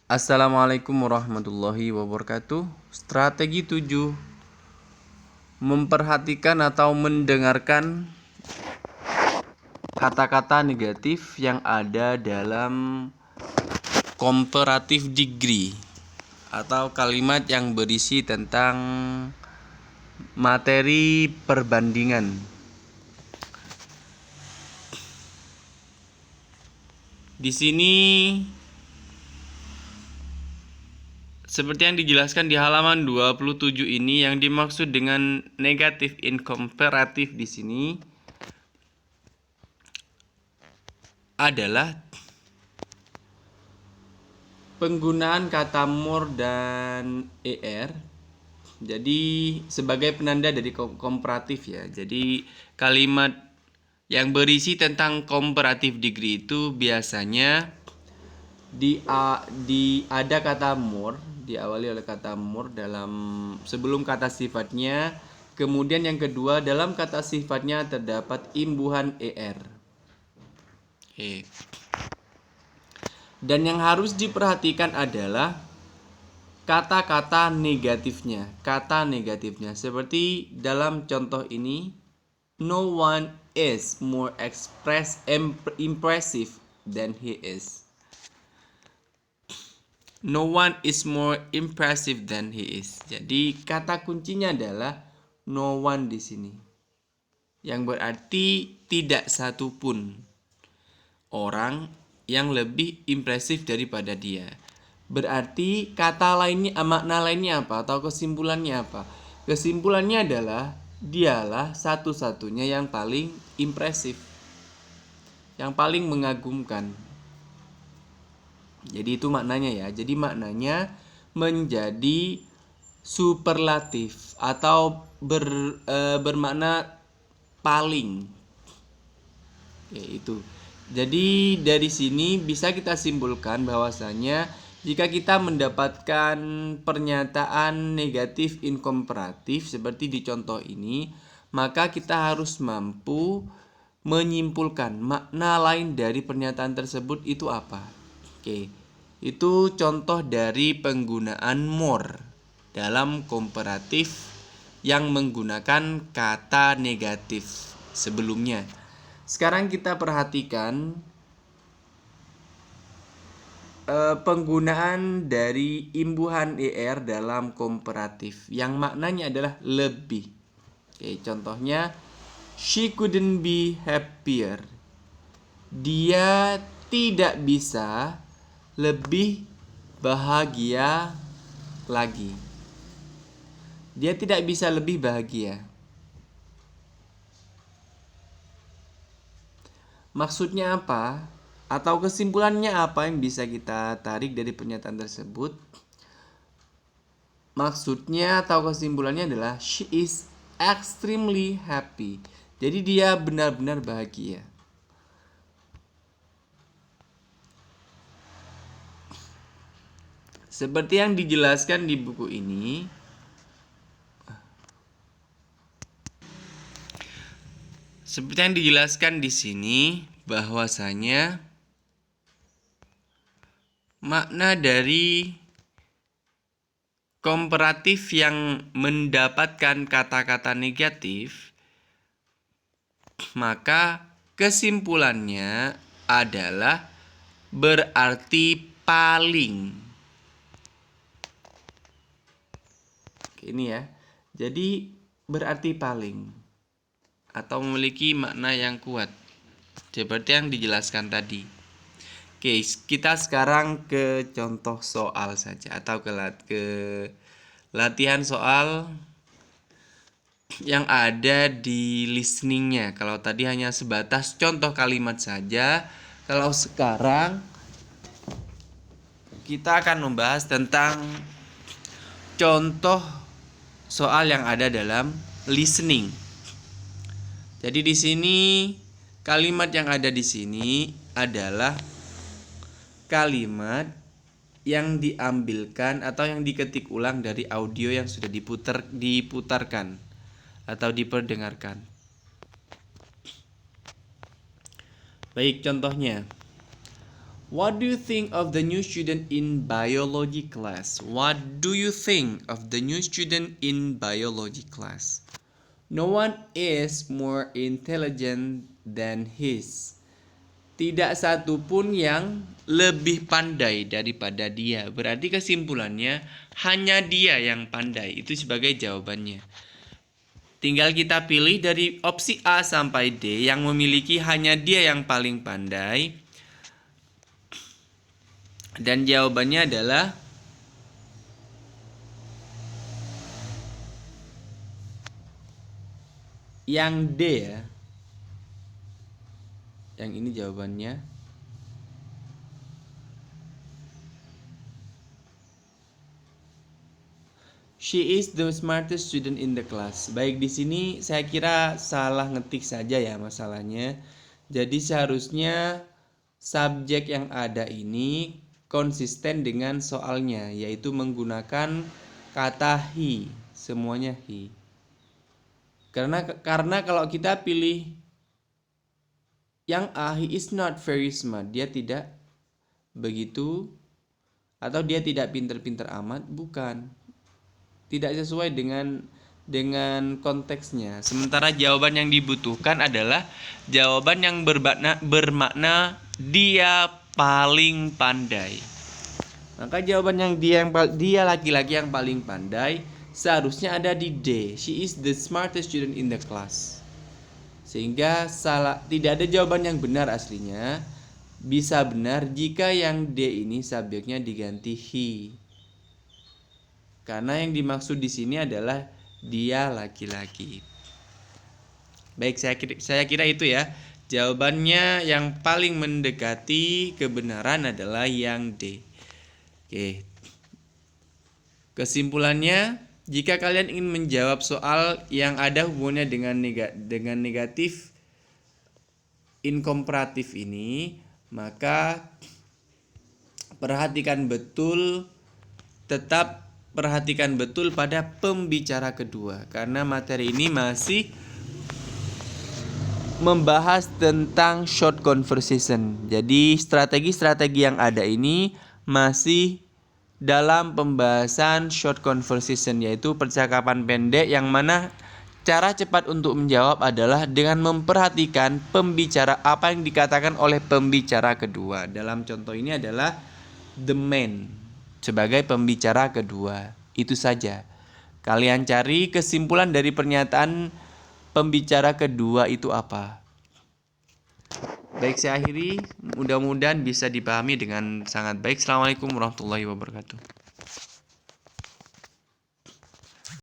Assalamualaikum warahmatullahi wabarakatuh. Strategi 7: memperhatikan atau mendengarkan kata-kata negatif yang ada dalam comparative degree atau kalimat yang berisi tentang materi perbandingan. Di sini seperti yang dijelaskan di halaman 27 ini, yang dimaksud dengan negatif in comparative di sini adalah penggunaan kata more dan er. Jadi sebagai penanda dari komparatif ya. Jadi kalimat yang berisi tentang comparative degree itu biasanya ada kata more, diawali oleh kata more dalam sebelum kata sifatnya. Kemudian yang kedua, dalam kata sifatnya terdapat imbuhan er. Oke. Dan yang harus diperhatikan adalah kata-kata negatifnya. Kata negatifnya seperti dalam contoh ini, no one is more impressive than he is. No one is more impressive than he is. Jadi kata kuncinya adalah no one di sini, yang berarti tidak satupun orang yang lebih impresif daripada dia. Berarti kata lainnya, makna lainnya apa atau kesimpulannya apa? Kesimpulannya adalah dialah satu-satunya yang paling impresif, yang paling mengagumkan. Jadi itu maknanya ya. Jadi maknanya menjadi superlatif atau bermakna paling. Oke, itu. Jadi dari sini bisa kita simpulkan bahwasanya jika kita mendapatkan pernyataan negatif inkomparatif seperti di contoh ini, maka kita harus mampu menyimpulkan makna lain dari pernyataan tersebut itu apa. Oke, itu contoh dari penggunaan more dalam komparatif yang menggunakan kata negatif sebelumnya. Sekarang kita perhatikan penggunaan dari imbuhan er dalam komparatif yang maknanya adalah lebih. Oke, contohnya, she couldn't be happier. Dia tidak bisa lebih bahagia lagi. Dia tidak bisa lebih bahagia. Maksudnya apa? Atau kesimpulannya apa yang bisa kita tarik dari pernyataan tersebut? Maksudnya atau kesimpulannya adalah she is extremely happy. Jadi dia benar-benar bahagia. Seperti yang dijelaskan di buku ini, seperti yang dijelaskan di sini bahwasanya makna dari komparatif yang mendapatkan kata-kata negatif, maka kesimpulannya adalah berarti paling. Ini ya. Jadi berarti paling atau memiliki makna yang kuat seperti yang dijelaskan tadi. Oke, kita sekarang ke contoh soal saja atau ke latihan soal yang ada di listeningnya. Kalau tadi hanya sebatas contoh kalimat saja, kalau sekarang kita akan membahas tentang contoh soal yang ada dalam listening. Jadi di sini kalimat yang ada di sini adalah kalimat yang diambilkan atau yang diketik ulang dari audio yang sudah diputarkan atau diperdengarkan. Baik, contohnya, What do you think of the new student in biology class? What do you think of the new student in biology class? No one is more intelligent than his. Tidak satu pun yang lebih pandai daripada dia. Berarti kesimpulannya hanya dia yang pandai. Itu sebagai jawabannya. Tinggal kita pilih dari opsi A sampai D yang memiliki hanya dia yang paling pandai. Dan jawabannya adalah yang D ya. Yang ini jawabannya. She is the smartest student in the class. Baik, di sini saya kira salah ngetik saja ya masalahnya. Jadi seharusnya subjek yang ada ini konsisten dengan soalnya, yaitu menggunakan kata he, semuanya he. Karena kalau kita pilih yang A, he is not very smart, dia tidak begitu, atau dia tidak pinter-pinter amat, bukan. Tidak sesuai dengan konteksnya. Sementara jawaban yang dibutuhkan adalah jawaban yang bermakna dia paling pandai. Maka jawaban yang dia laki-laki yang paling pandai seharusnya ada di D. She is the smartest student in the class. Sehingga tidak ada jawaban yang benar aslinya. Bisa benar jika yang D ini subjeknya diganti he. Karena yang dimaksud di sini adalah dia laki-laki. Baik, saya kira itu ya. Jawabannya yang paling mendekati kebenaran adalah yang D. Oke. Kesimpulannya, jika kalian ingin menjawab soal yang ada hubungannya dengan negatif inkomparatif ini, maka perhatikan betul pada pembicara kedua, karena materi ini masih membahas tentang short conversation. Jadi strategi-strategi yang ada ini masih dalam pembahasan short conversation, yaitu percakapan pendek yang mana cara cepat untuk menjawab adalah dengan memperhatikan pembicara, apa yang dikatakan oleh pembicara kedua. Dalam contoh ini adalah the man sebagai pembicara kedua. Itu saja. Kalian cari kesimpulan dari pernyataan pembicara kedua itu apa. Baik, saya akhiri. Mudah-mudahan bisa dipahami dengan sangat baik. Assalamualaikum warahmatullahi wabarakatuh.